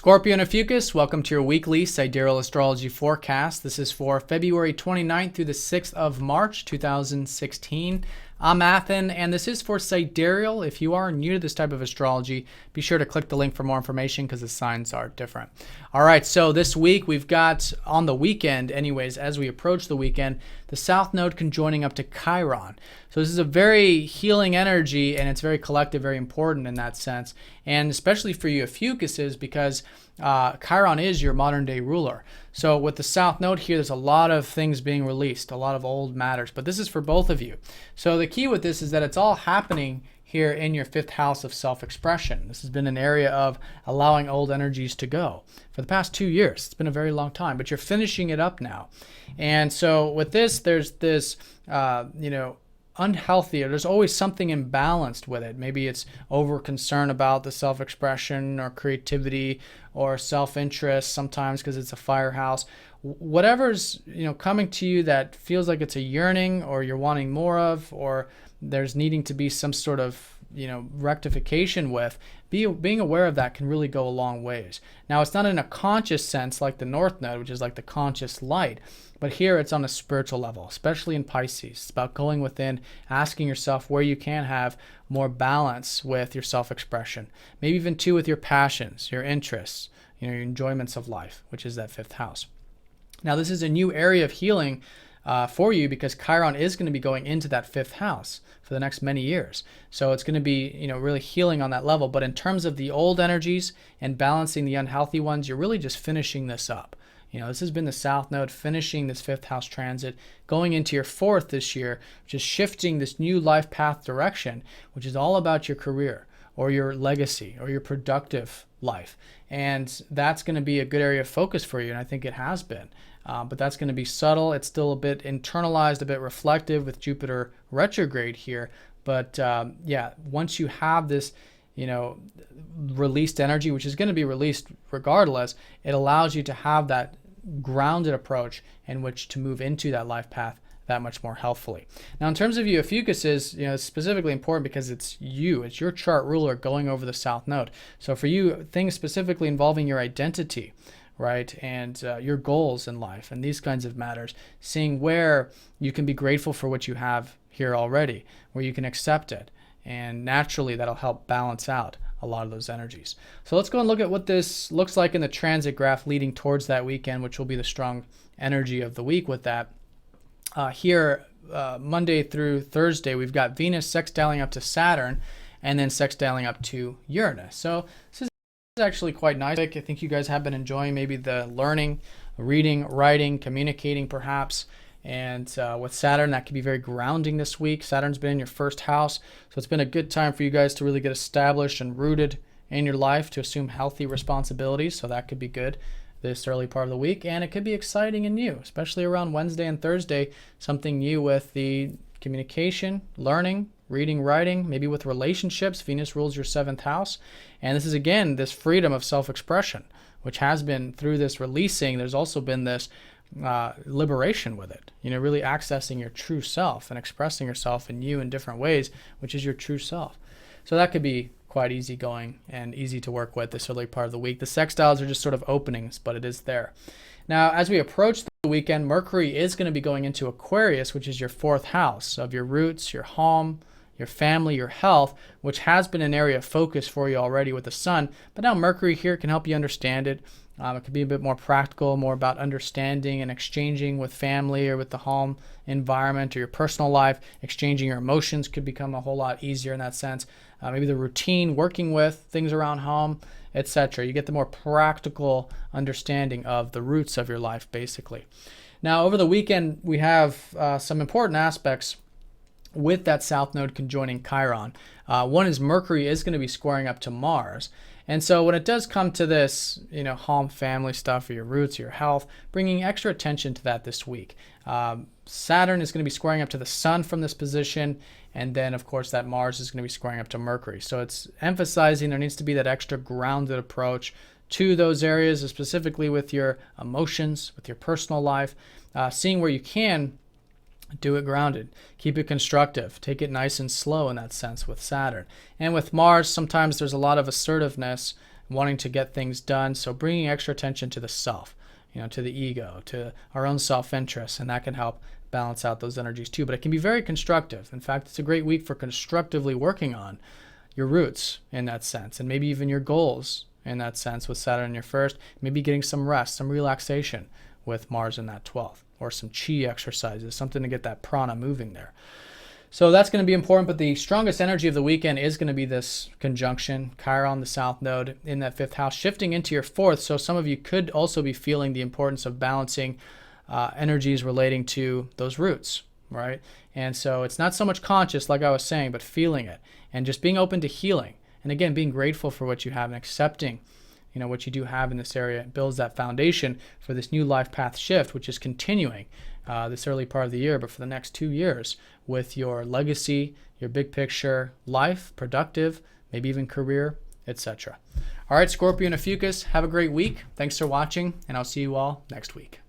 Scorpio Ophiuchus, welcome to your weekly Sidereal Astrology forecast. This is for February 29th through the 6th of March, 2016. I'm Athen, and this is for Sidereal. If you are new to this type of astrology, be sure to click the link for more information because the signs are different. All right, so this week we've got, on the weekend anyways, as we approach the weekend, the South Node conjoining up to Chiron. So this is a very healing energy, and it's very collective, very important in that sense. And especially for you Ophiuchuses, because Chiron is your modern day ruler. So with the South Node here, there's a lot of things being released, a lot of old matters, but this is for both of you. So the key with this is that it's all happening here in your fifth house of self-expression. This has been an area of allowing old energies to go for the past 2 years. It's been a very long time, but you're finishing it up now. And so with this, there's this, unhealthy, or there's always something imbalanced with it. Maybe it's over concern about the self-expression or creativity or self-interest sometimes because it's a firehouse. Whatever's coming to you that feels like it's a yearning or you're wanting more of, or there's needing to be some sort of rectification with, being aware of that can really go a long ways. Now, it's not in a conscious sense like the North Node, which is like the conscious light, but here it's on a spiritual level, especially in Pisces. It's about going within, asking yourself where you can have more balance with your self-expression, maybe even too with your passions, your interests, your enjoyments of life, which is that fifth house. Now, this is a new area of healing for you because Chiron is going to be going into that fifth house for the next many years. So it's going to be, really healing on that level. But in terms of the old energies and balancing the unhealthy ones, you're really just finishing this up. This has been the South Node finishing this fifth house transit, going into your fourth this year, which is shifting this new life path direction, which is all about your career or your legacy or your productive life. And that's going to be a good area of focus for you, and I think it has been. But that's going to be subtle. It's still a bit internalized, a bit reflective with Jupiter retrograde here. But once you have this, released energy, which is going to be released regardless, it allows you to have that grounded approach in which to move into that life path that much more healthfully. Now, in terms of you Ophiuchuses, it's specifically important because it's your chart ruler going over the South Node. So for you, things specifically involving your identity, right, and your goals in life and these kinds of matters, seeing where you can be grateful for what you have here already, where you can accept it, and naturally that'll help balance out a lot of those energies. So let's go and look at what this looks like in the transit graph leading towards that weekend, which will be the strong energy of the week with that. Here, Monday through Thursday, we've got Venus sextiling up to Saturn and then sextiling up to Uranus. So this is actually quite nice. I think you guys have been enjoying maybe the learning, reading, writing, communicating perhaps. And with Saturn, that can be very grounding this week. Saturn's been in your first house, so it's been a good time for you guys to really get established and rooted in your life, to assume healthy responsibilities. So that could be good this early part of the week, and it could be exciting and new, especially around Wednesday and Thursday. Something new with the communication, learning, reading, writing, maybe with relationships. Venus rules your seventh house, and this is again this freedom of self-expression, which has been through this releasing. There's also been this liberation with it, really accessing your true self and expressing yourself in different ways, which is your true self. So that could be quite easygoing and easy to work with this early part of the week. The sextiles are just sort of openings, but it is there. Now, as we approach the weekend, Mercury is going to be going into Aquarius, which is your fourth house of your roots, your home, your family, your health, which has been an area of focus for you already with the sun. But now Mercury here can help you understand it. It could be a bit more practical, more about understanding and exchanging with family or with the home environment or your personal life. Exchanging your emotions could become a whole lot easier in that sense. Maybe the routine, working with things around home, etc. You get the more practical understanding of the roots of your life, basically. Now, over the weekend, we have some important aspects with that South Node conjoining Chiron. One is Mercury is going to be squaring up to Mars. And so when it does come to this, home, family stuff, or your roots, your health, bringing extra attention to that this week. Saturn is going to be squaring up to the Sun from this position, and then, of course, that Mars is going to be squaring up to Mercury. So it's emphasizing there needs to be that extra grounded approach to those areas, specifically with your emotions, with your personal life, seeing where you can do it grounded. Keep it constructive. Take it nice and slow in that sense with Saturn. And with Mars, sometimes there's a lot of assertiveness wanting to get things done. So bringing extra attention to the self, to the ego, to our own self-interest, and that can help balance out those energies too. But it can be very constructive. In fact, it's a great week for constructively working on your roots in that sense, and maybe even your goals in that sense with Saturn in your first, maybe getting some rest, some relaxation with Mars in that 12th, or some chi exercises, something to get that prana moving there. So that's going to be important, but the strongest energy of the weekend is going to be this conjunction, Chiron, the south node, in that 5th house, shifting into your 4th. So some of you could also be feeling the importance of balancing energies relating to those roots, right? And so it's not so much conscious, like I was saying, but feeling it and just being open to healing. And again, being grateful for what you have and accepting, what you do have in this area. It builds that foundation for this new life path shift, which is continuing this early part of the year, but for the next 2 years with your legacy, your big picture life, productive, maybe even career, etc. All right, Scorpio and Ophiuchus, have a great week. Thanks for watching, and I'll see you all next week.